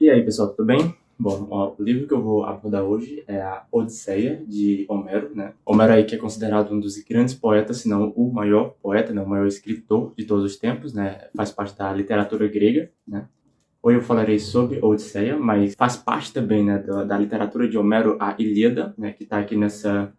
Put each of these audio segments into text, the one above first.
E aí, pessoal, tudo bem? Bom, ó, o livro que eu vou abordar hoje é a Odisseia, de Homero, né? Homero aí que é considerado um dos grandes poetas, se não o maior poeta, né? O maior escritor de todos os tempos, né? Faz parte da literatura grega, né? Hoje eu falarei sobre Odisseia, mas faz parte também, né, da literatura de Homero, a Ilíada, né? Que está aqui nessa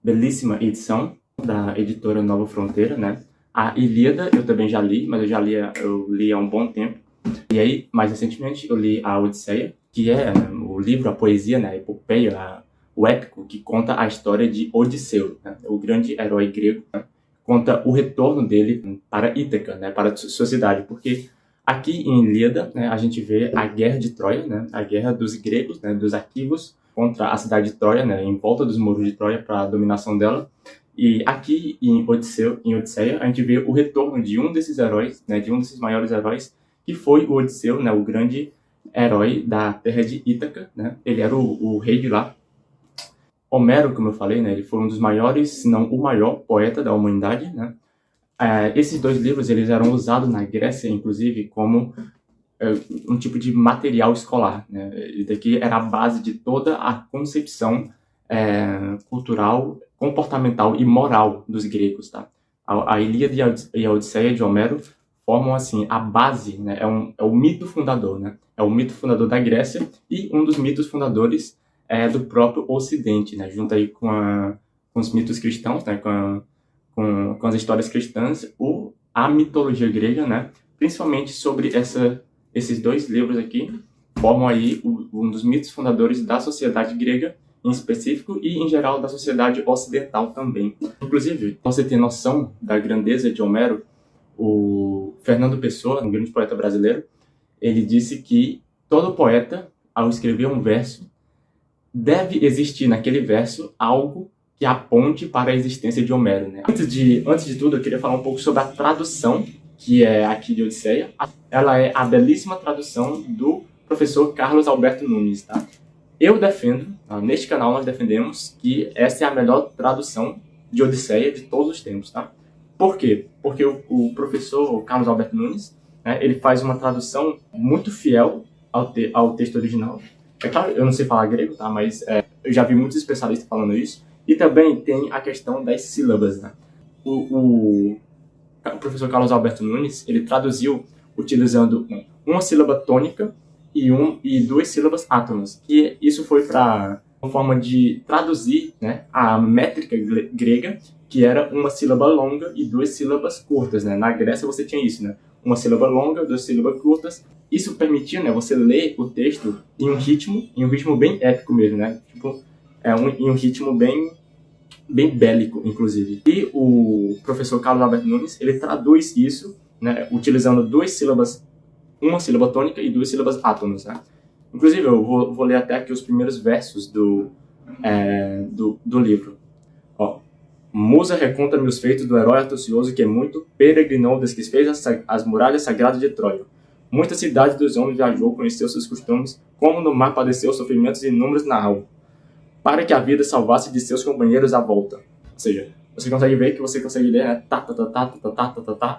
belíssima edição da editora Nova Fronteira, né? A Ilíada eu também já li, mas eu li há um bom tempo. E aí, mais recentemente, eu li a Odisseia, que é, né, o livro, a poesia, né, a epopeia, o épico, que conta a história de Odisseu, né, o grande herói grego, né, conta o retorno dele para Ítaca, né, para a sua cidade, porque aqui em Ilíada, né, a gente vê a guerra de Troia, né, a guerra dos gregos, né, dos arquivos, contra a cidade de Troia, né, em volta dos muros de Troia para a dominação dela. E aqui em Odisseia, a gente vê o retorno de um desses heróis, né, de um desses maiores heróis, que foi o Odisseu, né, o grande herói da terra de Ítaca, né? Ele era o rei de lá. Homero, como eu falei, né, ele foi um dos maiores, se não o maior poeta da humanidade, né? Esses dois livros eles eram usados na Grécia, inclusive, como um tipo de material escolar, né? Isso daqui era a base de toda a concepção cultural, comportamental e moral dos gregos, tá? A Ilíada e a Odisseia de Homero formam, assim, a base, né? É o mito fundador, né? É o mito fundador da Grécia e um dos mitos fundadores do próprio Ocidente, né? Junto aí com os mitos cristãos, né? Com as histórias cristãs, a mitologia grega, né? Principalmente sobre esses dois livros aqui, formam aí um dos mitos fundadores da sociedade grega em específico e, em geral, da sociedade ocidental também. Inclusive, pra você ter noção da grandeza de Homero, o Fernando Pessoa, um grande poeta brasileiro, ele disse que todo poeta, ao escrever um verso, deve existir naquele verso algo que aponte para a existência de Homero, né? Antes de tudo, eu queria falar um pouco sobre a tradução, que é aqui de Odisseia. Ela é a belíssima tradução do professor Carlos Alberto Nunes, tá? Eu defendo, neste canal nós defendemos que essa é a melhor tradução de Odisseia de todos os tempos, tá? Por quê? Porque o professor Carlos Alberto Nunes, né, ele faz uma tradução muito fiel ao texto original. É claro, eu não sei falar grego, tá? Mas eu já vi muitos especialistas falando isso. E também tem a questão das sílabas, né? O professor Carlos Alberto Nunes, ele traduziu utilizando uma sílaba tônica e duas sílabas átonas. E isso foi para uma forma de traduzir, né, a métrica grega, que era uma sílaba longa e duas sílabas curtas, né? Na Grécia você tinha isso, né? Uma sílaba longa, duas sílabas curtas. Isso permitia, né, você ler o texto em um ritmo bem épico mesmo, né? Tipo, em um ritmo bem bélico, inclusive. E o professor Carlos Alberto Nunes, ele traduz isso, né, utilizando duas sílabas, uma sílaba tônica e duas sílabas átonas, né? Inclusive, eu vou ler até aqui os primeiros versos do livro. Ó. Musa, reconta-me os feitos do herói astucioso que muito peregrinou desde que fez as muralhas sagradas de Troia. Muitas cidades dos homens viajou, conheceu seus costumes, como no mar padeceu sofrimentos inúmeros na alma, para que a vida salvasse de seus companheiros a volta. Ou seja, você consegue ver que você consegue ler, né?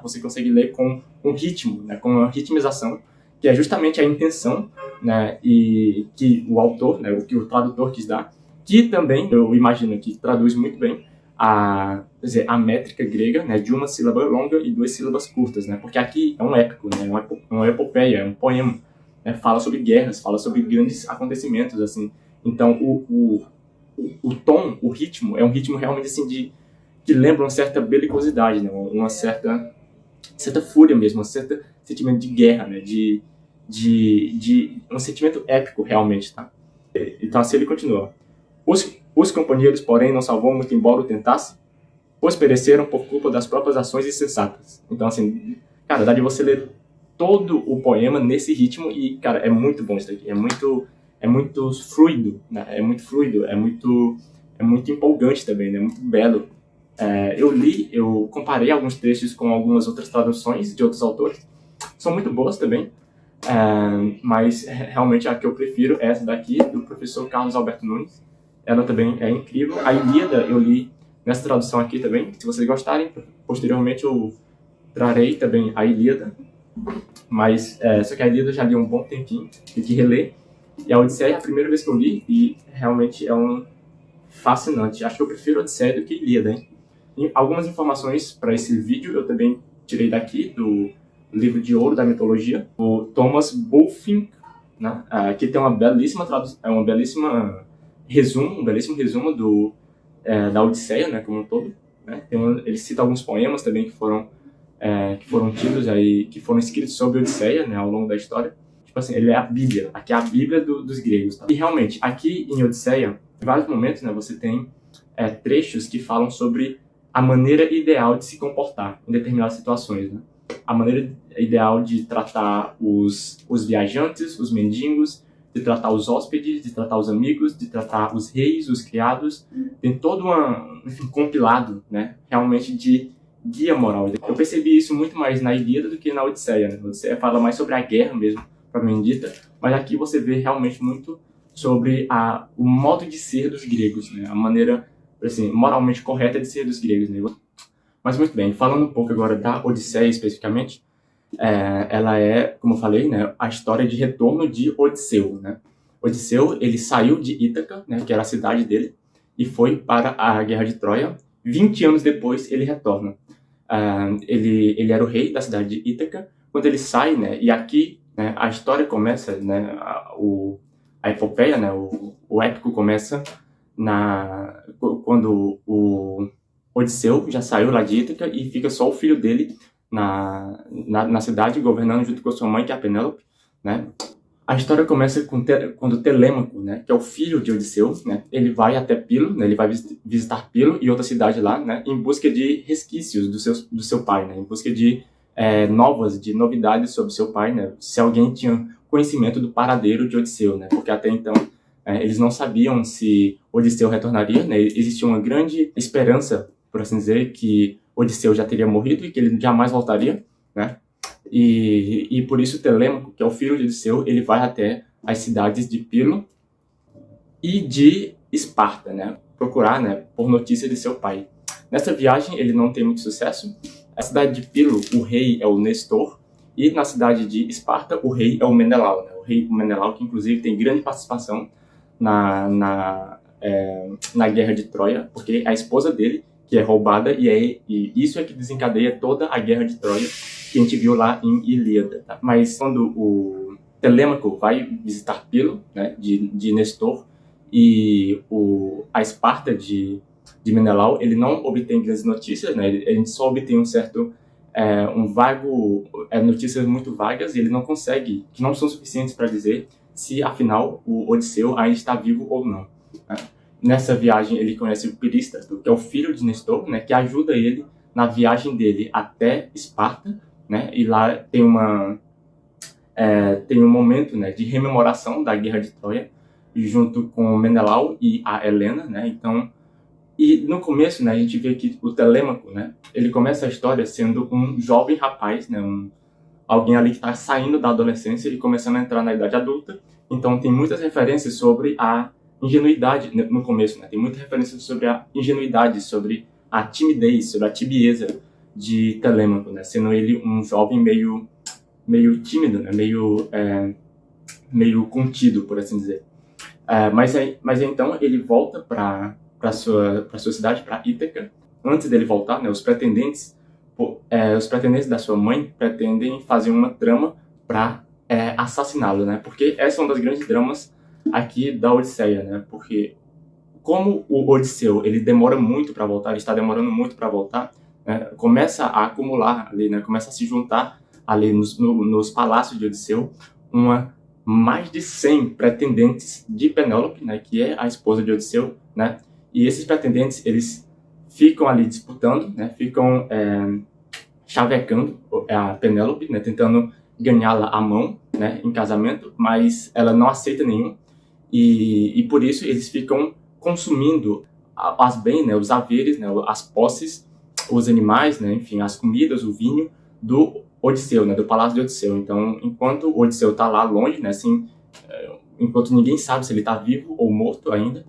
Você consegue ler com um ritmo, né? Com uma ritmização, que é justamente a intenção, né? E que o autor, né? O que o tradutor quis dar, que também, eu imagino que traduz muito bem a métrica grega, né, de uma sílaba longa e duas sílabas curtas, né, porque aqui é um épico, né, uma epopeia, é um poema, né, fala sobre guerras, fala sobre grandes acontecimentos, assim. Então o tom, o ritmo, é um ritmo realmente assim que lembra uma certa belicosidade, né, uma certa fúria mesmo, um certo sentimento de guerra, né, de um sentimento épico realmente, tá? Então assim ele continua. Os companheiros, porém, não salvou muito, embora o tentasse, pois pereceram por culpa das próprias ações insensatas. Então, assim, cara, dá de você ler todo o poema nesse ritmo e, cara, é muito bom isso daqui. É muito fluido, né? É muito empolgante também, né? Muito belo. Eu comparei alguns trechos com algumas outras traduções de outros autores. São muito boas também. Mas realmente a que eu prefiro é essa daqui, do professor Carlos Alberto Nunes. Ela também é incrível. A Ilíada eu li nessa tradução aqui também. Se vocês gostarem, posteriormente eu trarei também a Ilíada. Mas, só que a Ilíada eu já li há um bom tempinho, tem que reler. E a Odisseia é a primeira vez que eu li e realmente é um fascinante. Acho que eu prefiro a Odisseia do que a Ilíada, hein? E algumas informações para esse vídeo eu também tirei daqui, do livro de ouro da mitologia, o Thomas Bulfinch, né? Que tem uma belíssima tradução, um belíssimo resumo da Odisseia, né, como um todo. Né? Ele cita alguns poemas também que foram tidos aí, que foram escritos sobre a Odisseia, né, ao longo da história. Tipo assim, ele é a Bíblia, aqui é a Bíblia dos gregos. Tá? E realmente, aqui em Odisseia, em vários momentos, né, você tem trechos que falam sobre a maneira ideal de se comportar em determinadas situações, né? A maneira ideal de tratar os viajantes, os mendigos, de tratar os hóspedes, de tratar os amigos, de tratar os reis, os criados. Tem todo um compilado, né, realmente de guia moral. Eu percebi isso muito mais na Ilíada do que na Odisseia. Né? A Odisseia fala mais sobre a guerra mesmo, propriamente dita, mas aqui você vê realmente muito sobre o modo de ser dos gregos, né? A maneira, assim, moralmente correta de ser dos gregos. Né? Mas muito bem, falando um pouco agora da Odisseia especificamente, ela é, como eu falei, né, a história de retorno de Odisseu. Né? Odisseu, ele saiu de Ítaca, né, que era a cidade dele, e foi para a Guerra de Troia. 20 anos depois, ele retorna. Ele era o rei da cidade de Ítaca. Quando ele sai, né, e aqui, né, a história começa, né, a epopeia, né, o épico começa quando o Odisseu já saiu lá de Ítaca e fica só o filho dele na cidade, governando junto com a sua mãe, que é a Penélope, né? A história começa quando Telêmaco, né, que é o filho de Odisseu, né, ele vai até Pilo, né, ele vai visitar Pilo e outra cidade lá, né, em busca de resquícios do seu pai, né, em busca de novidades sobre seu pai, né, se alguém tinha conhecimento do paradeiro de Odisseu, né, porque até então eles não sabiam se Odisseu retornaria, né, existia uma grande esperança, por assim dizer, que Odisseu já teria morrido e que ele jamais voltaria, né? E por isso Telêmaco, que é o filho de Odisseu, ele vai até as cidades de Pilo e de Esparta, né? Procurar, né, por notícia de seu pai. Nessa viagem ele não tem muito sucesso. Na cidade de Pilo, o rei é o Nestor, e na cidade de Esparta, o rei é o Menelau, né? O rei Menelau, que inclusive tem grande participação na Guerra de Troia, porque a esposa dele que é roubada, e isso é que desencadeia toda a Guerra de Troia, que a gente viu lá em Ilíada. Tá? Mas quando o Telêmaco vai visitar Pilo, né, de Nestor, e a Esparta de Menelau, ele não obtém grandes notícias, né, a gente só obtém notícias muito vagas, e ele não consegue, que não são suficientes para dizer se, afinal, o Odisseu ainda está vivo ou não. Né? Nessa viagem, ele conhece o Pirístato, que é o filho de Nestor, né, que ajuda ele na viagem dele até Esparta, né, e lá tem um momento, né, de rememoração da Guerra de Troia, junto com Menelau e a Helena, né, então, e no começo, né, a gente vê que o Telêmaco, né, ele começa a história sendo um jovem rapaz, né, alguém ali que está saindo da adolescência e começando a entrar na idade adulta, então tem muitas referências sobre a ingenuidade no começo, né? Tem muita referência sobre a ingenuidade, sobre a timidez, sobre a tibieza de Telêmaco, né? Sendo ele um jovem meio tímido, né? Meio contido, por assim dizer. Mas então ele volta para sua cidade, para Ítaca. Antes dele voltar, né? Os pretendentes da sua mãe pretendem fazer uma trama para assassiná-lo, né? Porque essa é uma das grandes dramas aqui da Odisseia, né? Porque como o Odisseu ele demora muito para voltar, ele está demorando muito para voltar, né? Começa a acumular ali, né? Começa a se juntar ali nos palácios de Odisseu mais de 100 pretendentes de Penélope, né? Que é a esposa de Odisseu, né? E esses pretendentes eles ficam ali disputando, né? Ficam chavecando a Penélope, né? Tentando ganhá-la à mão, né? Em casamento, mas ela não aceita nenhum. E por isso eles ficam consumindo as bens, né, os haveres, né, as posses, os animais, né, enfim, as comidas, o vinho do Odisseu, né, do palácio de Odisseu. Então, enquanto o Odisseu está lá longe, né, assim, enquanto ninguém sabe se ele está vivo ou morto ainda,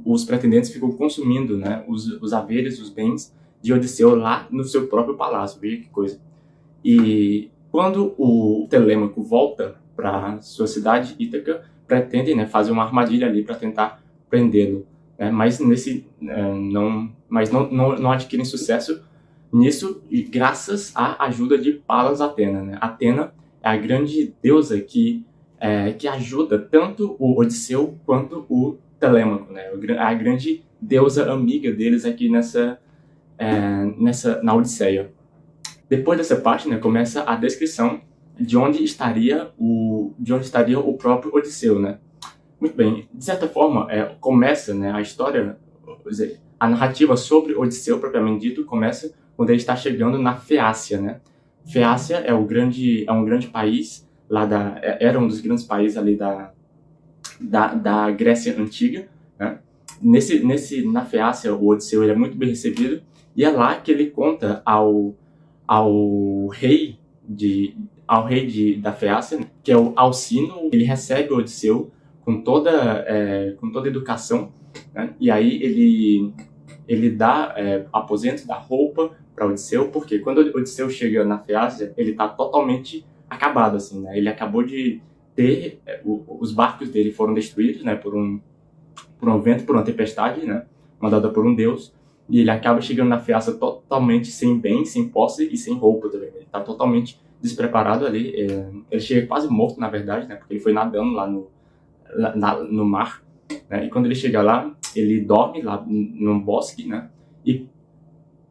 os pretendentes ficam consumindo, né, os haveres, os bens de Odisseu lá no seu próprio palácio. Veja que coisa. E Quando o Telêmaco volta para sua cidade, Ítaca, pretendem, né, fazer uma armadilha ali para tentar prendê-lo, né, mas não adquirem sucesso nisso, e graças à ajuda de Palas Atena, né? Atena é a grande deusa que ajuda tanto o Odisseu quanto o Telêmaco, né? A grande deusa amiga deles aqui na Odisseia. Depois dessa parte, né, começa a descrição de onde estaria o próprio Odisseu, né? Muito bem, de certa forma, começa, né, a história, dizer, a narrativa sobre Odisseu, propriamente dito, começa quando ele está chegando na Feácia, né? Feácia é um grande país, era um dos grandes países ali da Grécia Antiga, né? Na Feácia, o Odisseu ele é muito bem recebido, e é lá que ele conta ao rei da Feácia, né, que é o Alcino. Ele recebe o Odisseu com toda a educação, né? E aí ele dá aposento, dá roupa para Odisseu, porque quando Odisseu chega na Feácia, ele está totalmente acabado, assim, né? Ele acabou de ter os barcos dele foram destruídos, né, por um vento, por uma tempestade, né, mandada por um deus, e ele acaba chegando na Feácia totalmente sem bem, sem posse e sem roupa também. Ele está totalmente despreparado ali. Ele chega quase morto, na verdade, né, porque ele foi nadando lá no mar, né, e quando ele chega lá, ele dorme lá num bosque, né, e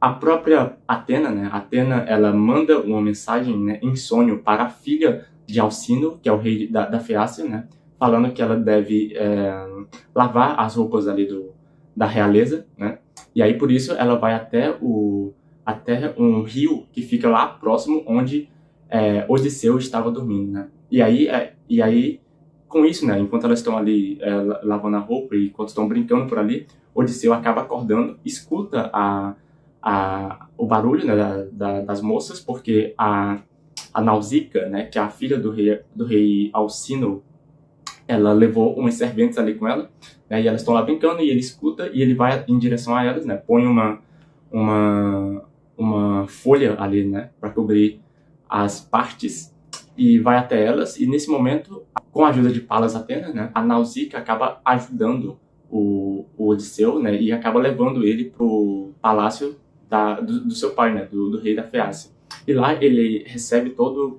a própria Atena, né, ela manda uma mensagem, né, em sonho para a filha de Alcino, que é o rei da Feácia, né, falando que ela deve lavar as roupas ali da realeza, né, e aí por isso ela vai até um rio que fica lá próximo onde Odisseu estava dormindo, né, e aí com isso, né, enquanto elas estão ali lavando a roupa e enquanto estão brincando por ali, Odisseu acaba acordando, escuta o barulho, né, das moças, porque a Nausicaa, né, que é a filha do rei Alcino, ela levou umas serventes ali com ela, né, e elas estão lá brincando, e ele escuta e ele vai em direção a elas, né, põe uma folha ali, né, para cobrir as partes, e vai até elas, e nesse momento, com a ajuda de Palas Atena, né, a Nausicaa acaba ajudando o Odisseu, né, e acaba levando ele pro palácio do seu pai, né, do rei da Feácia. E lá ele recebe toda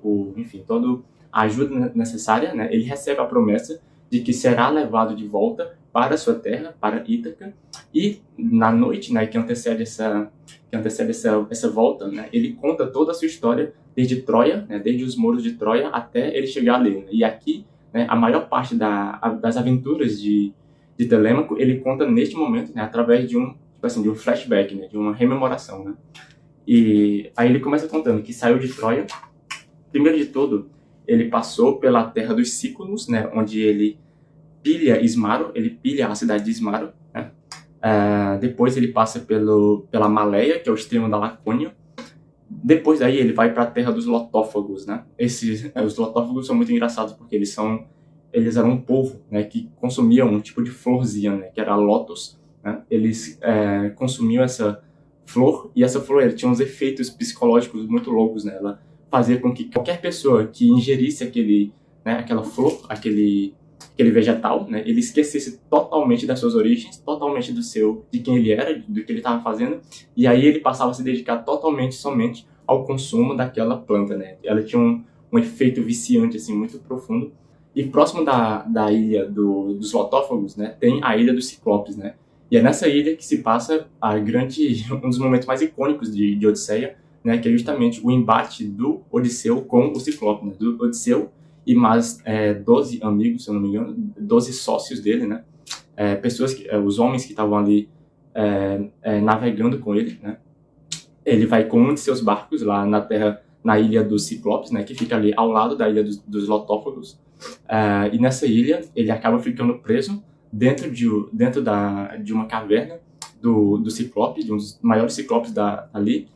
a ajuda necessária, né, ele recebe a promessa de que será levado de volta para a sua terra, para Ítaca, e na noite, né, que antecede essa volta, né, ele conta toda a sua história desde Troia, né, desde os muros de Troia até ele chegar ali, né, e aqui, né, a maior parte das aventuras de Telêmaco ele conta neste momento, né, através de um flashback, né, de uma rememoração, né. E aí ele começa contando que saiu de Troia. Primeiro de tudo, ele passou pela terra dos Cíconos, né, onde ele pilha Ismaro, ele pilha a cidade de Ismaro, né. Depois ele passa pela Maleia, que é o extremo da Lacônia. Depois daí ele vai para a terra dos Lotófagos, né. Os Lotófagos são muito engraçados porque eles eram um povo, né, que consumia um tipo de florzinha, né, que era a lótus, né. Eles consumiam essa flor, e essa flor tinha uns efeitos psicológicos muito loucos, né. Ela fazia com que qualquer pessoa que ingerisse aquela flor, aquele vegetal, né, ele esquecesse totalmente das suas origens, totalmente de quem ele era, do que ele estava fazendo, e aí ele passava a se dedicar somente ao consumo daquela planta, né. Ela tinha um efeito viciante, assim, muito profundo. E próximo da ilha dos Lotófagos, né, tem a ilha dos Ciclopes, né. E é nessa ilha que se passa um dos momentos mais icônicos de Odisseia, né, que é justamente o embate do Odisseu com o Ciclope, né, do Odisseu e mais 12 amigos, se eu não me engano, 12 sócios dele, né, os homens que estavam ali navegando com ele, né. Ele vai com um de seus barcos lá na ilha dos Ciclopes, né, que fica ali ao lado da ilha dos Lotófagos, e nessa ilha ele acaba ficando preso dentro de uma caverna do Ciclope, de um dos maiores Ciclopes ali,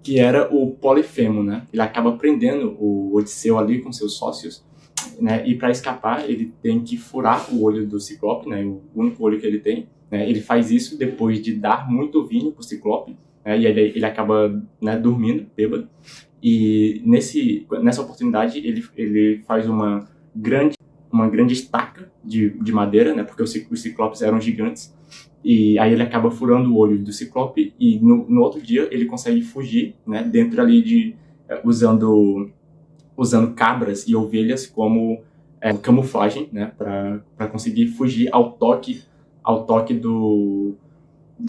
que era o Polifemo, né? Ele acaba prendendo o Odisseu ali com seus sócios, né? E para escapar ele tem que furar o olho do Ciclope, né? O único olho que ele tem, né? Ele faz isso depois de dar muito vinho pro Ciclope, né? E ele acaba, né, dormindo, bêbado. E nessa oportunidade ele faz uma grande estaca de madeira, né? Porque os ciclopes eram gigantes. E aí ele acaba furando o olho do ciclope e no outro dia ele consegue fugir, né? Dentro ali usando cabras e ovelhas como camuflagem, né? Para conseguir fugir ao toque do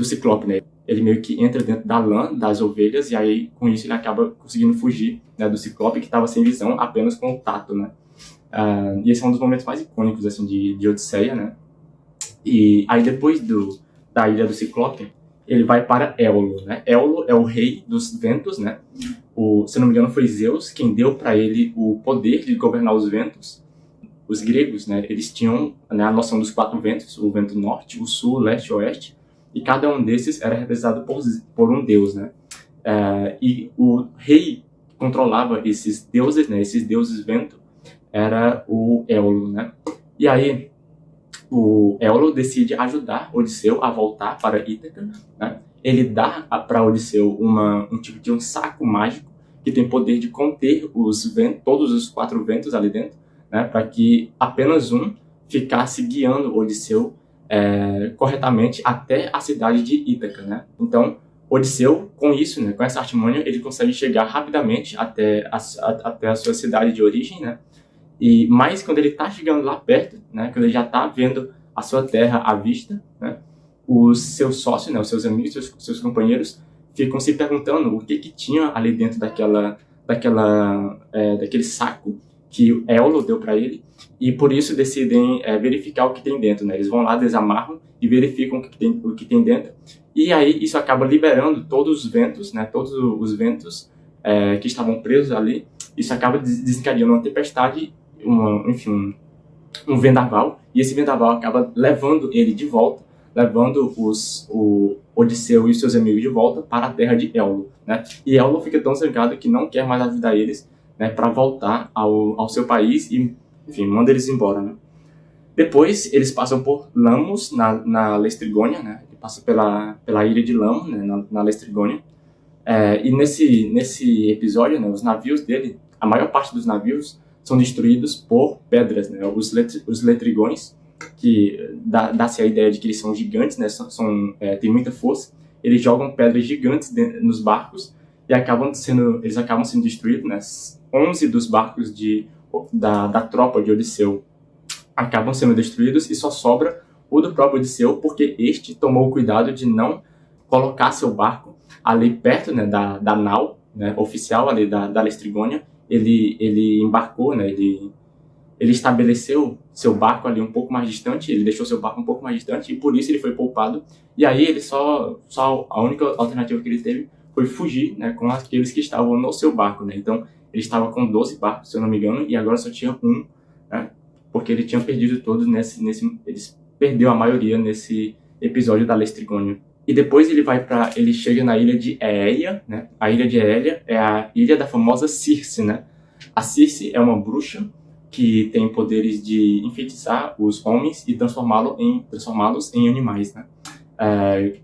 ciclope, né? Ele meio que entra dentro da lã das ovelhas e aí com isso ele acaba conseguindo fugir, né, do ciclope que estava sem visão, apenas com o tato, né? E esse é um dos momentos mais icônicos assim de Odisseia, né? E aí depois da ilha do ciclope ele vai para Éolo, né? Éolo é o rei dos ventos, né? Se não me engano foi Zeus quem deu para ele o poder de governar os ventos. Os gregos, né? Eles tinham, né, a noção dos 4 ventos: o vento norte, o sul, o leste e o oeste. E cada um desses era representado por um deus, né? E o rei que controlava esses deuses, né? Esses deuses vento, era o Éolo, né? E aí o Éolo decide ajudar Odisseu a voltar para Ítaca, né? Ele dá para Odisseu um tipo de um saco mágico que tem poder de conter os ventos, todos os 4 ventos ali dentro, né? Para que apenas um ficasse guiando Odisseu corretamente até a cidade de Ítaca, né? Então, Odisseu, com isso, né, com essa artimanha, ele consegue chegar rapidamente até a sua cidade de origem, né? Mas quando ele está chegando lá perto, né, quando ele já está vendo a sua terra à vista, né, os seus sócios, né, os seus amigos, seus companheiros, ficam se perguntando o que tinha ali dentro daquele saco que Éolo deu para ele, e por isso decidem verificar o que tem dentro, né? Eles vão lá, desamarram e verificam o que tem dentro, e aí isso acaba liberando todos os ventos, né? Todos os ventos que estavam presos ali. Isso acaba desencadeando uma tempestade, um vendaval, e esse vendaval acaba levando ele de volta, levando o Odisseu e os seus amigos de volta para a terra de Éolo, né? E Éolo fica tão zangado que não quer mais ajudar eles, né, para voltar ao seu país e, enfim, manda eles embora, né? Depois eles passam por Lamos, na Lestrigônia, né? Ele passa pela ilha de Lamo, né, na Lestrigônia. E nesse episódio, né, os navios dele, a maior parte dos navios são destruídos por pedras, né? Os letrigões, que dá-se a ideia de que eles são gigantes, né? Tem muita força. Eles jogam pedras gigantes nos barcos e eles acabam sendo destruídos, né? 11 dos barcos da tropa de Odisseu acabam sendo destruídos e só sobra o do próprio Odisseu, porque este tomou o cuidado de não colocar seu barco ali perto, né, da nau, né, oficial ali da Lestrigônia. Ele embarcou, né, ele estabeleceu seu barco ali um pouco mais distante, ele deixou seu barco um pouco mais distante, e por isso ele foi poupado. E aí ele a única alternativa que ele teve foi fugir, né, com aqueles que estavam no seu barco, né? Então ele estava com 12 barcos, se eu não me engano, e agora só tinha um, né, porque ele tinha perdido todos eles perdeu a maioria nesse episódio da Lestrigônia. E depois ele chega na ilha de Aelia, né? A ilha de Aelia é a ilha da famosa Circe, né? A Circe é uma bruxa que tem poderes de enfeitiçar os homens e transformá-los em animais, né?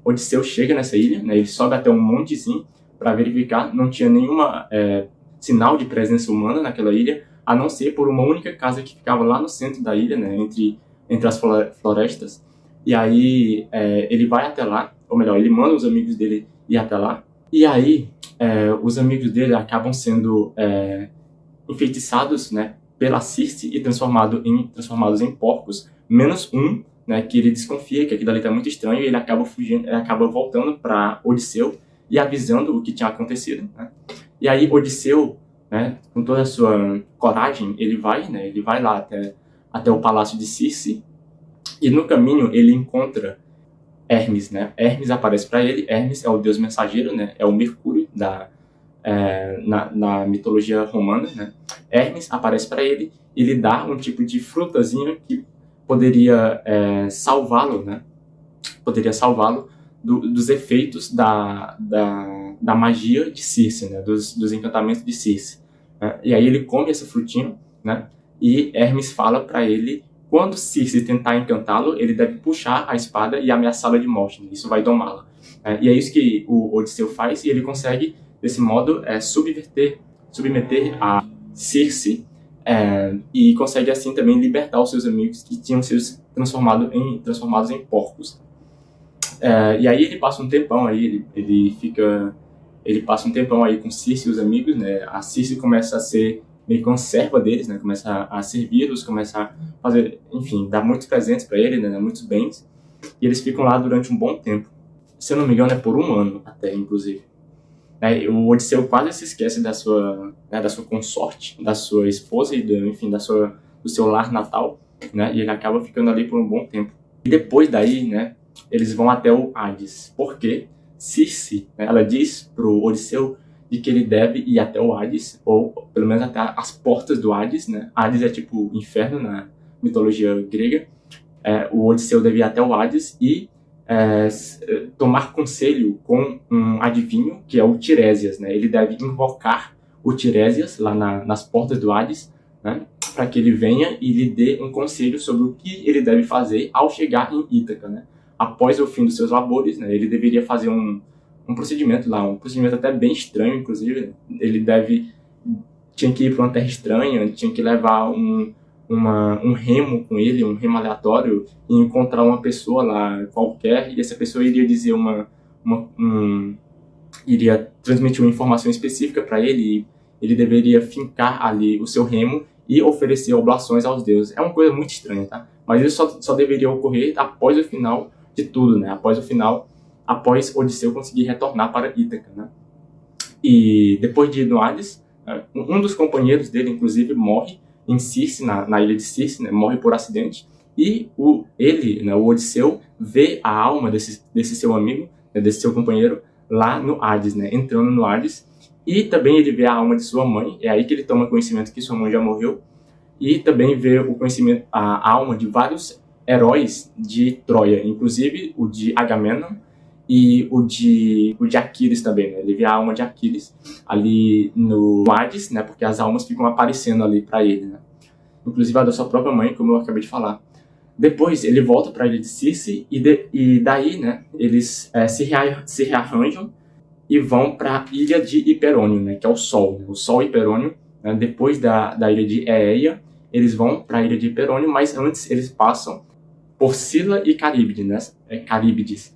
Odisseu chega nessa ilha, né? Ele sobe até um montezinho para verificar, não tinha nenhuma sinal de presença humana naquela ilha, a não ser por uma única casa que ficava lá no centro da ilha, né? Entre as florestas. E aí ele vai até lá, ou melhor, ele manda os amigos dele ir até lá. E aí os amigos dele acabam sendo enfeitiçados, né, pela Circe e transformados em porcos, menos um, né, que ele desconfia que aquilo ali está muito estranho, e ele acaba fugindo, ele acaba voltando para Odisseu e avisando o que tinha acontecido, né? E aí Odisseu, né, com toda a sua coragem, ele vai lá até o palácio de Circe, e no caminho ele encontra Hermes, né? Hermes aparece para ele. Hermes é o deus mensageiro, né? É o Mercúrio na mitologia romana, né? Hermes aparece para ele e lhe dá um tipo de frutazinha que poderia salvá-lo, né? Poderia salvá-lo dos efeitos da magia de Circe, né? Dos encantamentos de Circe. E aí ele come essa frutinha, né? E Hermes fala para ele, quando Circe tentar encantá-lo, ele deve puxar a espada e ameaçá-la de morte, né? Isso vai domá-la. E é isso que o Odisseu faz, e ele consegue, desse modo, subverter submeter a Circe, e consegue assim também libertar os seus amigos que tinham sido transformados em porcos. E aí ele passa um tempão aí, ele passa um tempão aí com Circe e os amigos, né? A Circe começa a ser meio que uma serva deles, né? Começa a servi-los, começa a fazer, enfim, dar muitos presentes para ele, né? Dar muitos bens. E eles ficam lá durante um bom tempo. Se eu não me engano, é por um ano até, inclusive. O Odisseu quase se esquece da sua consorte, da sua esposa e enfim, do seu lar natal, né? E ele acaba ficando ali por um bom tempo. E depois daí, né? Eles vão até o Hades. Por quê? Circe, né, ela diz pro Odisseu de que ele deve ir até o Hades, ou pelo menos até as portas do Hades, né? Hades é tipo inferno na mitologia grega. O Odisseu deve ir até o Hades e tomar conselho com um adivinho, que é o Tiresias, né? Ele deve invocar o Tiresias lá nas portas do Hades, né? Para que ele venha e lhe dê um conselho sobre o que ele deve fazer ao chegar em Ítaca, né? Após o fim dos seus labores, né, ele deveria fazer um procedimento lá, um procedimento até bem estranho, inclusive. Ele tinha que ir para uma terra estranha, tinha que levar um remo com ele, um remo aleatório, e encontrar uma pessoa lá qualquer, e essa pessoa iria dizer iria transmitir uma informação específica para ele, e ele deveria fincar ali o seu remo e oferecer oblações aos deuses. É uma coisa muito estranha, tá? Mas isso só deveria ocorrer após o final de tudo, né? Após Odisseu conseguir retornar para Ítaca, né? E depois de ir no Hades, um dos companheiros dele, inclusive, morre em Circe, na ilha de Circe, né? Morre por acidente. E ele, né, o Odisseu, vê a alma desse seu amigo, né, desse seu companheiro, lá no Hades, né? Entrando no Hades. E também ele vê a alma de sua mãe. É aí que ele toma conhecimento que sua mãe já morreu. E também vê a alma de vários heróis de Troia, inclusive o de Agamenon e o de Aquiles também, né? Ele vê a alma de Aquiles ali no Hades, né? Porque as almas ficam aparecendo ali para ele, né? Inclusive a da sua própria mãe, como eu acabei de falar. Depois ele volta para a ilha de Circe e daí, né? Eles se rearranjam e vão para a ilha de Hiperônio, né? Que é o Sol, né? O Sol Hiperônio, né? Depois da ilha de Aeia, eles vão para a ilha de Hiperônio, mas antes eles passam por Sila e Caríbides, né? Caríbides.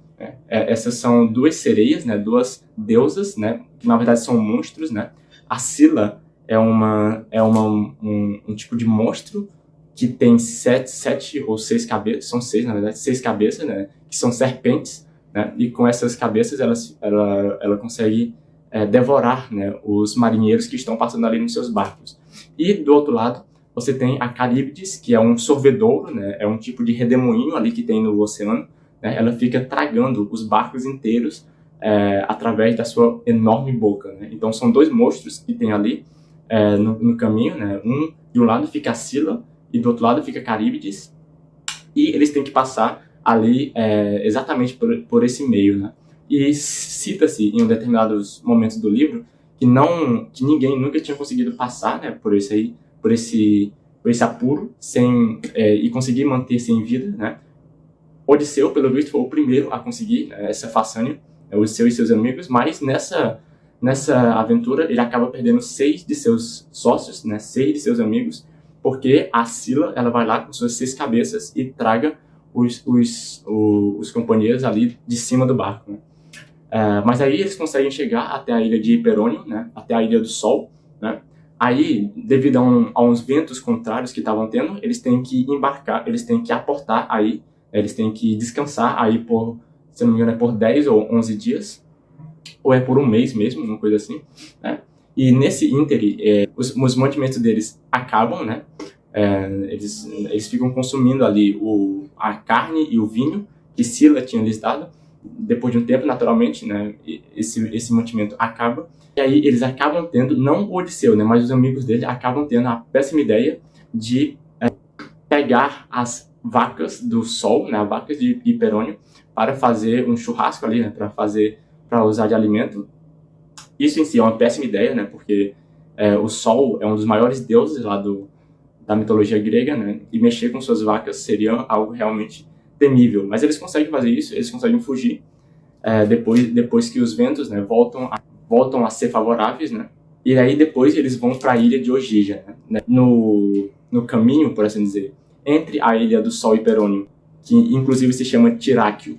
Essas são duas sereias, né? Duas deusas, né? Que na verdade são monstros, né? A Sila é um tipo de monstro que tem sete ou seis cabeças, são seis, na verdade, 6 cabeças, né? Que são serpentes, né? E com essas cabeças ela consegue devorar, né, os marinheiros que estão passando ali nos seus barcos. E do outro lado você tem a Caríbides, que é um sorvedouro, né? É um tipo de redemoinho ali que tem no oceano, né? Ela fica tragando os barcos inteiros através da sua enorme boca, né? Então são dois monstros que tem ali no caminho, né? De um lado fica a Sila e do outro lado fica a Caríbides, e eles têm que passar ali exatamente por esse meio, né? E cita-se em determinados momentos do livro que ninguém nunca tinha conseguido passar, né, por esse apuro e conseguir manter-se em vida, né? Odisseu, pelo visto, foi o primeiro a conseguir essa façanha, Odisseu e seus amigos, mas nessa aventura ele acaba perdendo 6 de seus sócios, né, 6 de seus amigos, porque a Sila ela vai lá com suas 6 cabeças e traga os companheiros ali de cima do barco, né? Mas aí eles conseguem chegar até a ilha de Hiperônio, né, até a ilha do Sol, né? Aí, devido a uns ventos contrários que estavam tendo, eles têm que embarcar, eles têm que aportar aí, eles têm que descansar aí se não me engano, por 10 ou 11 dias, ou é por um mês mesmo, uma coisa assim, né? E nesse ínterim, os mantimentos deles acabam, né? Eles ficam consumindo ali a carne e o vinho que Sila tinha lhes dado. Depois de um tempo, naturalmente, né, esse mantimento acaba. E aí eles acabam tendo, não o Odisseu, né, mas os amigos dele acabam tendo a péssima ideia de pegar as vacas do Sol, né, as vacas de Hiperônio, para fazer um churrasco ali, né, para usar de alimento. Isso em si é uma péssima ideia, né, porque o Sol é um dos maiores deuses lá da mitologia grega, né, e mexer com suas vacas seria algo realmente temível. Mas eles conseguem fazer isso, eles conseguem fugir depois que os ventos, né, voltam a ser favoráveis, né, E aí depois eles vão para a ilha de Ogija, né? No caminho, por assim dizer, entre a ilha do Sol Hiperônio, que inclusive se chama Tiráquio,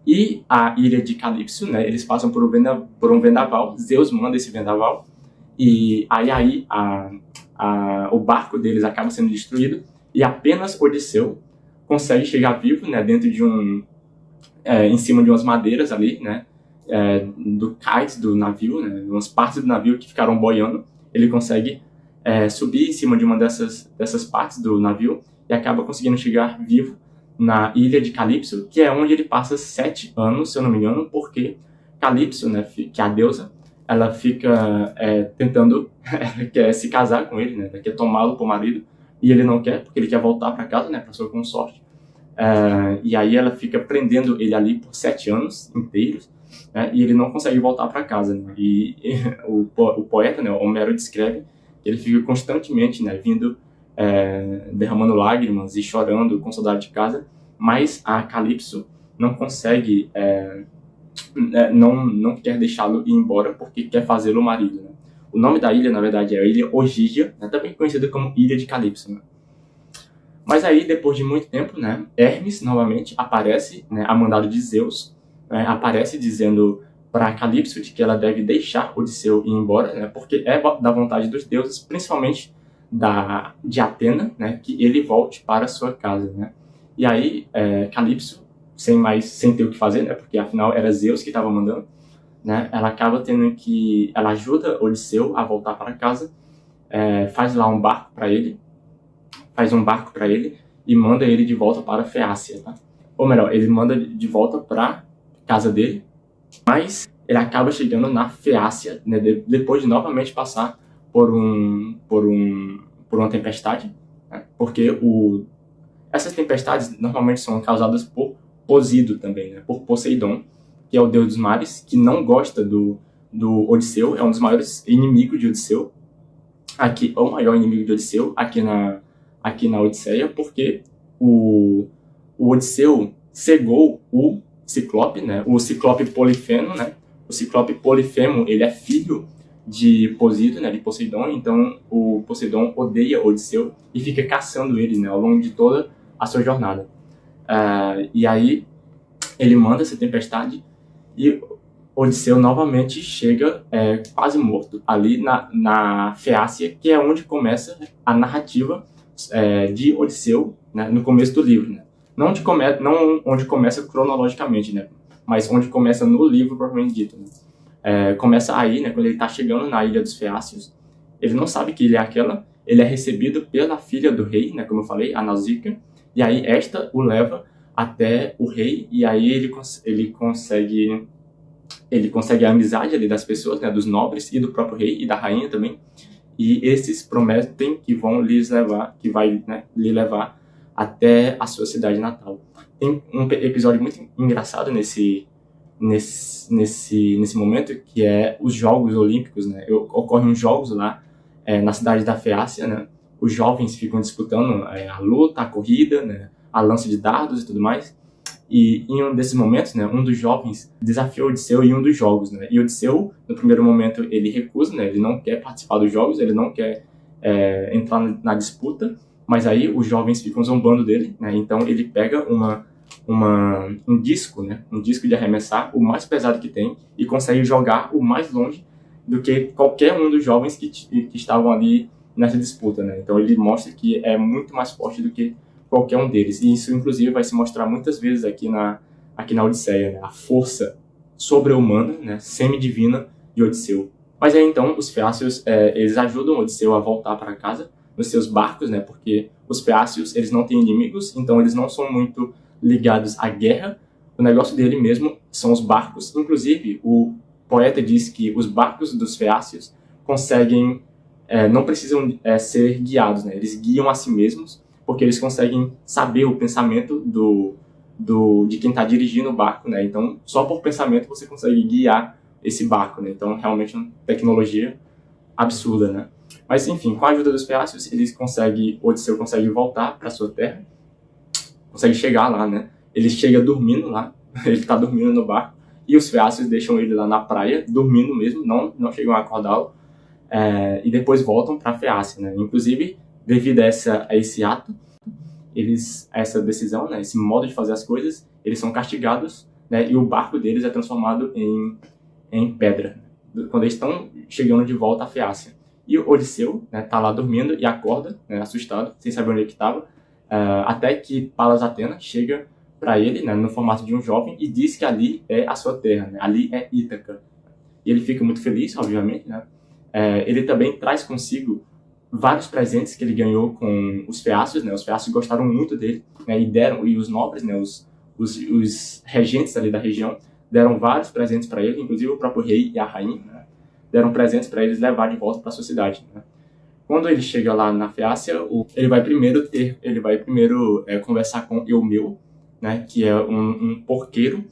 e a ilha de Calipso, né? Eles passam por um vendaval, Zeus manda esse vendaval, e aí o barco deles acaba sendo destruído, e apenas Odisseu consegue chegar vivo, né? Dentro de em cima de umas madeiras ali, né? Do cais do navio, né? Umas partes do navio que ficaram boiando. Ele consegue subir em cima de uma dessas partes do navio e acaba conseguindo chegar vivo na ilha de Calipso, que é onde ele passa 7 anos, se eu não me engano, porque Calipso, né, que é a deusa, ela fica tentando quer se casar com ele, né, quer tomá-lo por marido, e ele não quer, porque ele quer voltar para casa, né, para sua consorte. E aí ela fica prendendo ele ali por 7 anos inteiros, né, e ele não consegue voltar para casa. Né, e o poeta, né, Homero, descreve que ele fica constantemente, né, derramando lágrimas e chorando com saudade de casa, mas a Calipso não consegue, não quer deixá-lo ir embora porque quer fazê-lo marido. Né. O nome da ilha, na verdade, é a Ilha Ogígia, né, também conhecida como Ilha de Calipso. Né. Mas aí, depois de muito tempo, né, Hermes, novamente, aparece, né, a mandado de Zeus, né, aparece dizendo para Calipso de que ela deve deixar Odisseu ir embora, né, porque é da vontade dos deuses, principalmente de Atena, né, que ele volte para sua casa. Né. E aí, Calipso, sem ter o que fazer, né, porque afinal era Zeus que estava mandando, né, ela acaba ela ajuda Odisseu a voltar para casa, faz lá um barco para ele, e manda ele de volta para Feácia, tá? Ou melhor, ele manda de volta para casa dele, mas ele acaba chegando na Feácia, né, depois de novamente passar por uma tempestade, né, porque essas tempestades normalmente são causadas por Posido também, né, por Poseidon, que é o deus dos mares, que não gosta do Odisseu, é um dos maiores inimigos de Odisseu, o maior inimigo de Odisseu, aqui na Odisseia, porque o Odisseu cegou o Ciclope, né? O Ciclope Polifemo, né? O Ciclope Polifemo, ele é filho de Posido, né? De Poseidon, então o Poseidon odeia Odisseu e fica caçando ele, né? Ao longo de toda a sua jornada. E aí ele manda essa tempestade e Odisseu novamente chega quase morto ali na Feácia, que é onde começa a narrativa de Odisseu, né, no começo do livro. Né? Não onde começa cronologicamente, né, mas onde começa no livro propriamente dito. Né? Começa aí, né, quando ele está chegando na Ilha dos Feácios, ele não sabe que ilha é aquela, ele é recebido pela filha do rei, né, como eu falei, a Nausicaa, e aí esta o leva até o rei, e aí ele consegue a amizade ali das pessoas, né, dos nobres e do próprio rei e da rainha também. E esses prometem que vai, né, lhe levar até a sua cidade natal. Tem um episódio muito engraçado nesse momento, que é os Jogos Olímpicos, né? Ocorrem uns jogos lá na cidade da Feácia, né? Os jovens ficam disputando a luta, a corrida, né? A lança de dardos e tudo mais. E em um desses momentos, né, um dos jovens desafiou Odisseu em um dos jogos, né? E Odisseu, no primeiro momento, ele recusa, né? Ele não quer participar dos jogos, ele não quer entrar na disputa, mas aí os jovens ficam zombando dele, né? Então ele pega um disco, né? Um disco de arremessar, o mais pesado que tem, e consegue jogar o mais longe do que qualquer um dos jovens que estavam ali nessa disputa, né? Então ele mostra que é muito mais forte do que qualquer um deles. E isso, inclusive, vai se mostrar muitas vezes aqui na Odisseia, né? A força sobre-humana, né? Semi-divina de Odisseu. Mas aí, então, os Feácios, eles ajudam Odisseu a voltar para casa nos seus barcos, né? Porque os Feácios, eles não têm inimigos, então eles não são muito ligados à guerra. O negócio dele mesmo são os barcos. Inclusive, o poeta diz que os barcos dos Feácios conseguem, não precisam ser guiados, né? Eles guiam a si mesmos, porque eles conseguem saber o pensamento de quem está dirigindo o barco, né? Então, só por pensamento você consegue guiar esse barco, né? Então, realmente é uma tecnologia absurda, né? Mas, enfim, com a ajuda dos Feácios, Odisseu consegue voltar para sua terra, consegue chegar lá, né? Ele chega dormindo lá, ele está dormindo no barco, e os Feácios deixam ele lá na praia, dormindo mesmo, não chegam a acordá-lo. e depois voltam para a Feácia, né? Inclusive, devido a esse ato, essa decisão, né, esse modo de fazer as coisas, eles são castigados, né, e o barco deles é transformado em pedra, quando eles estão chegando de volta à Feácia. E o Odisseu, né, tá lá dormindo e acorda, né, assustado, sem saber onde ele estava, até que Palas Athena chega para ele, né, no formato de um jovem, e diz que ali é a sua terra, né, ali é Ítaca. E ele fica muito feliz, obviamente, né. Ele também traz consigo vários presentes que ele ganhou com os feácios, né? Os feácios gostaram muito dele, né? E os nobres, né? Os regentes ali da região deram vários presentes para ele, inclusive o próprio rei e a rainha, né? Deram presentes para eles levar de volta para sua cidade, né? Quando ele chega lá na Feácia, ele vai primeiro conversar com Eumeu, né? Que é um porqueiro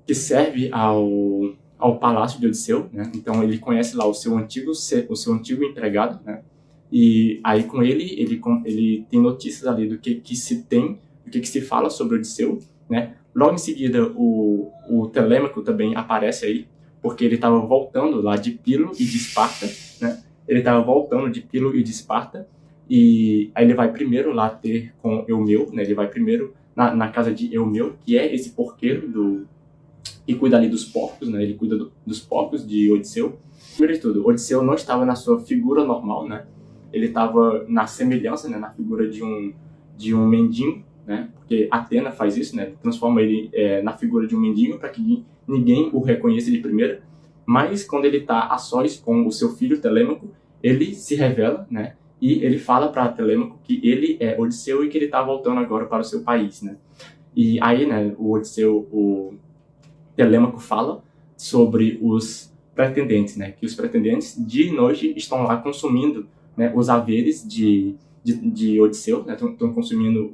que serve ao palácio de Odisseu, né? Então ele conhece lá o seu antigo empregado, né? E aí com ele tem notícias ali do que se fala sobre Odisseu, né? Logo em seguida o Telêmaco também aparece aí, porque ele estava voltando lá de Pilo e de Esparta, né? Ele estava voltando de Pilo e de Esparta, e aí ele vai primeiro lá ter com Eumeu, né? Ele vai primeiro na casa de Eumeu, que é esse porqueiro que cuida ali dos porcos, né? Ele cuida dos porcos de Odisseu. Primeiro de tudo, Odisseu não estava na sua figura normal, né? Ele estava na semelhança, né, na figura de um mendigo, né, porque Atena faz isso, né, transforma ele na figura de um mendigo para que ninguém o reconheça de primeira, mas quando ele está a sós com o seu filho Telêmaco, ele se revela, né, e ele fala para Telêmaco que ele é Odisseu e que ele está voltando agora para o seu país, né. E aí, né, o Telêmaco fala sobre os pretendentes, né, que os pretendentes de noite estão lá consumindo, né, os haveres de Odisseu, né, estão consumindo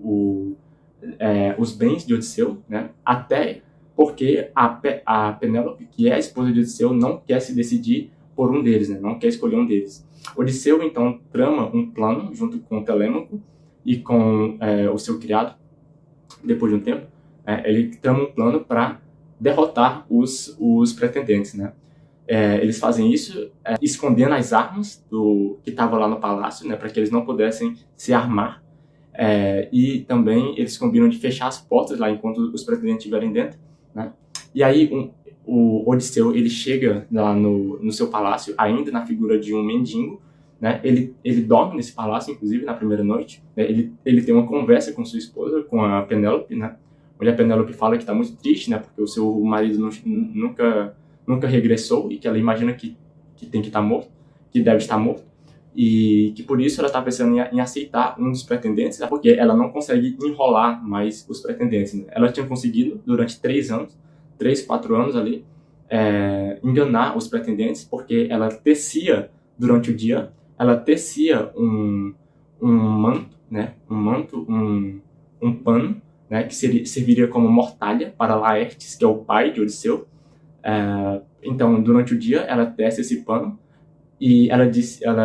os bens de Odisseu, né, até porque a Penélope, que é a esposa de Odisseu, não quer se decidir por um deles, né, não quer escolher um deles. Odisseu, então, trama um plano junto com Telêmaco e com o seu criado, depois de um tempo, ele trama um plano para derrotar os pretendentes, né. Eles fazem isso escondendo as armas que estavam lá no palácio, né, para que eles não pudessem se armar. E também eles combinam de fechar as portas lá enquanto os pretendentes estiverem dentro, né. E aí o Odisseu ele chega lá no seu palácio, ainda na figura de um mendigo, né. Ele dorme nesse palácio, inclusive, na primeira noite, né. Ele tem uma conversa com sua esposa, com a Penélope, né. Onde a Penélope fala que está muito triste, né, porque o seu marido nunca regressou e que ela imagina que tem que estar morto, que deve estar morto, e que por isso ela está pensando em aceitar um dos pretendentes, porque ela não consegue enrolar mais os pretendentes, né? Ela tinha conseguido durante 4 anos ali, enganar os pretendentes, porque ela tecia durante o dia, ela tecia um manto, né? Um pano, né? Que serviria como mortalha para Laertes, que é o pai de Odisseu. Então, durante o dia, ela tece esse pano e ela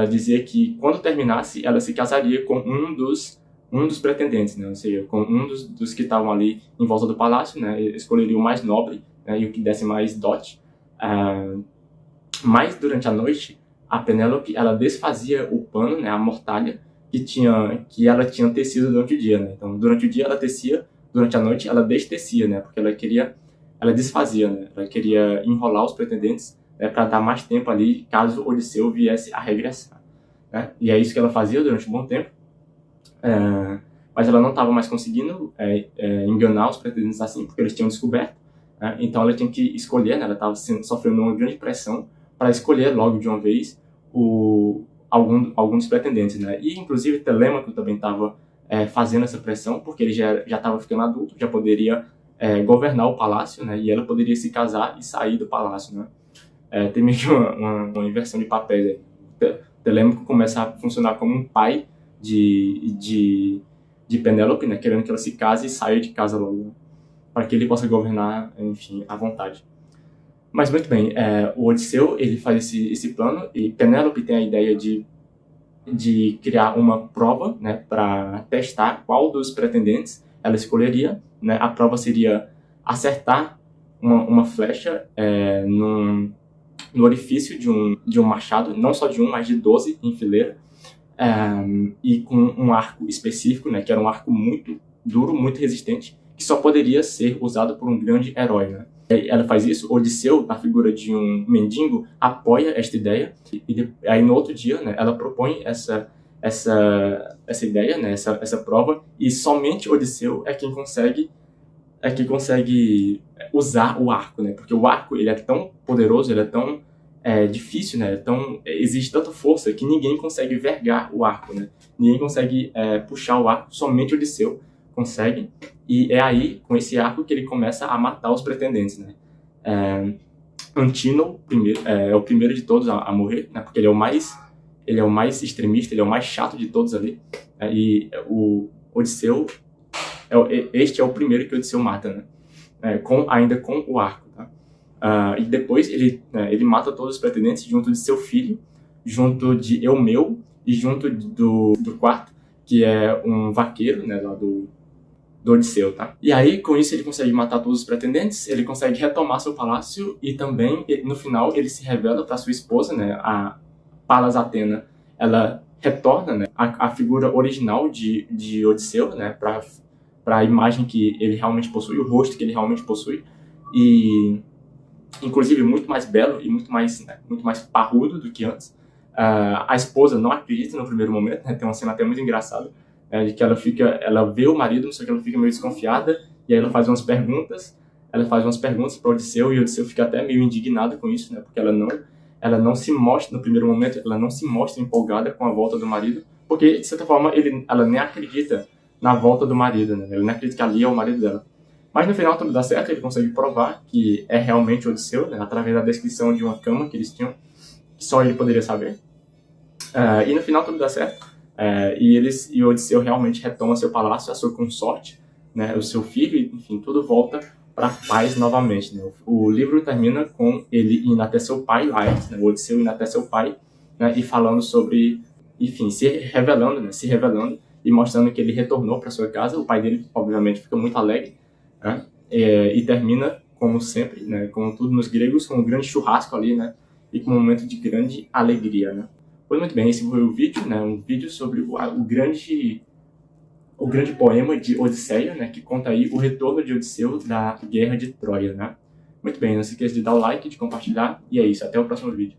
dizia que quando terminasse, ela se casaria com um dos pretendentes, né? Ou seja, com um dos que estavam ali em volta do palácio, né? Escolheria o mais nobre, né? E o que desse mais dote. Mas durante a noite, a Penélope ela desfazia o pano, né? A mortalha que ela tinha tecido durante o dia, né? Então, durante o dia ela tecia, durante a noite ela destecia, né? Porque ela desfazia, né? Ela queria enrolar os pretendentes, né, para dar mais tempo ali, caso Odisseu viesse a regressar, né? E é isso que ela fazia durante um bom tempo, mas ela não estava mais conseguindo enganar os pretendentes assim, porque eles tinham descoberto, né? Então ela tinha que escolher, né? Ela estava sofrendo uma grande pressão para escolher logo de uma vez algum dos pretendentes, né? E inclusive Telêmaco também estava fazendo essa pressão, porque ele já estava ficando adulto, já poderia governar o palácio, né? E ela poderia se casar e sair do palácio, né? Tem meio que uma inversão de papéis aí. Telêmaco começa a funcionar como um pai de Penélope, né? Querendo que ela se case e saia de casa logo, né? Para que ele possa governar, enfim, à vontade. Mas muito bem, o Odisseu ele faz esse plano e Penélope tem a ideia de criar uma prova, né, para testar qual dos pretendentes ela escolheria, né? A prova seria acertar uma flecha no orifício de um machado, não só de um, mas de 12 em fileira, e com um arco específico, né, que era um arco muito duro, muito resistente, que só poderia ser usado por um grande herói, né. Ela faz isso, Odisseu, na figura de um mendigo, apoia esta ideia, e aí no outro dia, né, ela propõe essa ideia, né, essa prova, e somente Odisseu é quem consegue usar o arco, né, porque o arco ele é tão poderoso, ele é tão difícil, né, existe tanta força que ninguém consegue vergar o arco, né, ninguém consegue puxar o arco, somente Odisseu consegue, e é aí, com esse arco, que ele começa a matar os pretendentes, né. Antínoe é o primeiro de todos a morrer, né, porque ele é o mais extremista, ele é o mais chato de todos ali, e o Odisseu, este é o primeiro que Odisseu mata, né, ainda com o arco, tá? E depois ele mata todos os pretendentes junto de seu filho, junto de Eumeu e junto do quarto, que é um vaqueiro, né, lá do Odisseu, tá? E aí, com isso, ele consegue matar todos os pretendentes, ele consegue retomar seu palácio e também, no final, ele se revela para sua esposa, né, a Palas Athena. Ela retorna, né, a figura original de Odisseu, né, para a imagem que ele realmente possui, o rosto que ele realmente possui, e inclusive muito mais belo e muito mais parrudo do que antes. A esposa não acredita no primeiro momento, né, tem uma cena até muito engraçada, de que ela vê o marido, só que ela fica meio desconfiada, e aí ela faz umas perguntas para Odisseu, e Odisseu fica até meio indignado com isso, né, porque ela não se mostra, no primeiro momento, ela não se mostra empolgada com a volta do marido, porque, de certa forma, ela nem acredita na volta do marido, né, ela nem acredita que ali é o marido dela. Mas no final tudo dá certo, ele consegue provar que é realmente Odisseu, né, através da descrição de uma cama que eles tinham, que só ele poderia saber. E no final tudo dá certo, e Odisseu realmente retoma seu palácio, a sua consorte, né, o seu filho, e enfim, tudo volta para a paz novamente, né. O livro termina com ele indo até seu pai, Laertes, né, o Odisseu indo até seu pai, né, e falando sobre, enfim, se revelando e mostrando que ele retornou para sua casa. O pai dele, obviamente, fica muito alegre, né, e termina, como sempre, né, como tudo nos gregos, com um grande churrasco ali, né, e com um momento de grande alegria, né. Pois muito bem, esse foi o vídeo, né, um vídeo sobre o grande poema de Odisseia, né, que conta aí o retorno de Odisseu da Guerra de Troia, né. Muito bem, não se esqueça de dar o like, de compartilhar, e é isso, até o próximo vídeo.